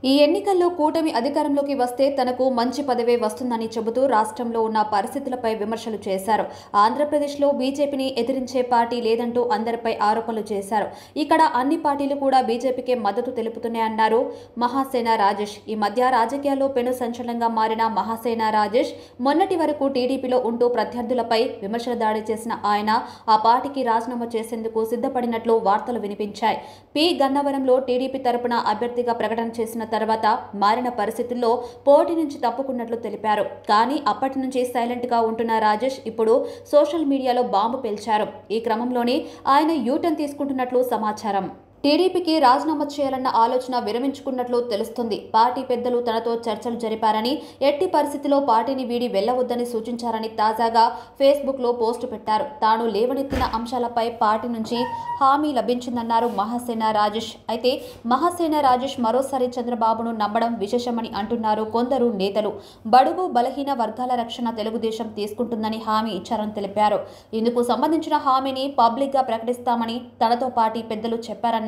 ఈ ఎన్నికల్లో కూటమి అధికారంలోకి వస్తే తనకు మంచి పదవే వస్తుందని చెబుతూ రాష్ట్రంలో ఉన్న పరిస్థితులపై విమర్శలు చేశారు. ఆంధ్రప్రదేశ్లో బీజేపీని ఎదిరించే పార్టీ లేదంటూ అందరిపై ఆరోపణలు చేశారు. ఇక్కడ అన్ని పార్టీలు కూడా బీజేపీకే మద్దతు తెలుపుతున్నాయన్నారు మహాసేన రాజేష్. ఈ మధ్య రాజకీయాల్లో పెను సంచలనంగా మారిన మహాసేన రాజేష్ మొన్నటి వరకు టీడీపీలో ఉంటూ ప్రత్యర్థులపై విమర్శల దాడి చేసిన ఆయన ఆ పార్టీకి రాజీనామా చేసేందుకు సిద్ధపడినట్లు వార్తలు వినిపించాయి. పి గన్నవరంలో టీడీపీ తరపున అభ్యర్థిగా ప్రకటన చేసిన తర్వాత మారిన పరిస్థితుల్లో పోటీ నుంచి తప్పుకున్నట్లు తెలిపారు. కానీ అప్పటి నుంచి సైలెంట్ గా ఉంటున్న రాజేష్ ఇప్పుడు సోషల్ మీడియాలో బాంబు పేల్చారు. ఈ క్రమంలోనే ఆయన యూటర్న్ తీసుకుంటున్నట్లు సమాచారం. టీడీపీకి రాజీనామా చేయాలన్న ఆలోచన విరమించుకున్నట్లు తెలుస్తుంది. పార్టీ పెద్దలు తనతో చర్చలు జరిపారని, ఎట్టి పరిస్థితిలో పార్టీని వీడి వెళ్లవద్దని సూచించారని తాజాగా ఫేస్బుక్లో పోస్టు పెట్టారు. తాను లేవనెత్తిన అంశాలపై పార్టీ నుంచి హామీ లభించిందన్నారు మహాసేన రాజేష్. అయితే మహాసేన రాజేష్ మరోసారి చంద్రబాబును నమ్మడం విశేషమని అంటున్నారు కొందరు నేతలు. బడుగు బలహీన వర్గాల రక్షణ తెలుగుదేశం తీసుకుంటుందని హామీ ఇచ్చారని తెలిపారు. ఇందుకు సంబంధించిన హామీని పబ్లిక్ గా ప్రకటిస్తామని తనతో పార్టీ పెద్దలు చెప్పారన్నారు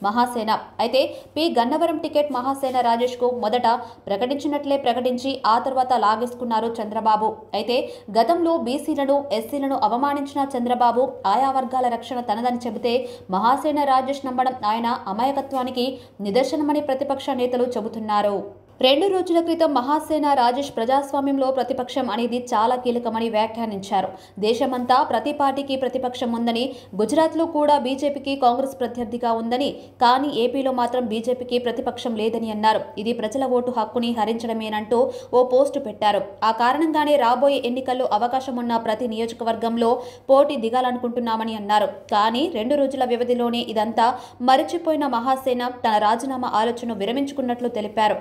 మహాసేన. అయితే పి గన్నవరం టికెట్ మహాసేన రాజేష్ కు మొదట ప్రకటించినట్లే ప్రకటించి ఆ తర్వాత లాగేసుకున్నారు చంద్రబాబు. అయితే గతంలో బీసీలను, ఎస్సీలను అవమానించిన చంద్రబాబు ఆయా వర్గాల రక్షణ తనదని చెబితే మహాసేన రాజేష్ నమ్మడం ఆయన అమాయకత్వానికి నిదర్శనమని ప్రతిపక్ష నేతలు చెబుతున్నారు. 2 రోజుల క్రితం మహాసేన రాజేష్ ప్రజాస్వామ్యంలో ప్రతిపక్షం అనేది చాలా కీలకమని వ్యాఖ్యానించారు. దేశమంతా ప్రతి పార్టీకి ప్రతిపక్షం ఉందని, గుజరాత్లో కూడా బీజేపీకి కాంగ్రెస్ ప్రత్యర్థిగా ఉందని, కానీ ఏపీలో మాత్రం బీజేపీకి ప్రతిపక్షం లేదని అన్నారు. ఇది ప్రజల ఓటు హక్కుని హరించడమేనంటూ ఓ పోస్టు పెట్టారు. ఆ కారణంగానే రాబోయే ఎన్నికల్లో అవకాశం ఉన్న ప్రతి నియోజకవర్గంలో పోటీ దిగాలనుకుంటున్నామని అన్నారు. కానీ 2 రోజుల వ్యవధిలోనే ఇదంతా మరిచిపోయిన మహాసేన తన రాజీనామా ఆలోచనను విరమించుకున్నట్లు తెలిపారు.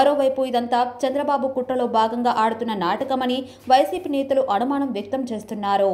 మరోవైపు ఇదంతా చంద్రబాబు కుట్రలో భాగంగా ఆడుతున్న నాటకమని వైసీపీ నేతలు అనుమానం వ్యక్తం చేస్తున్నారు.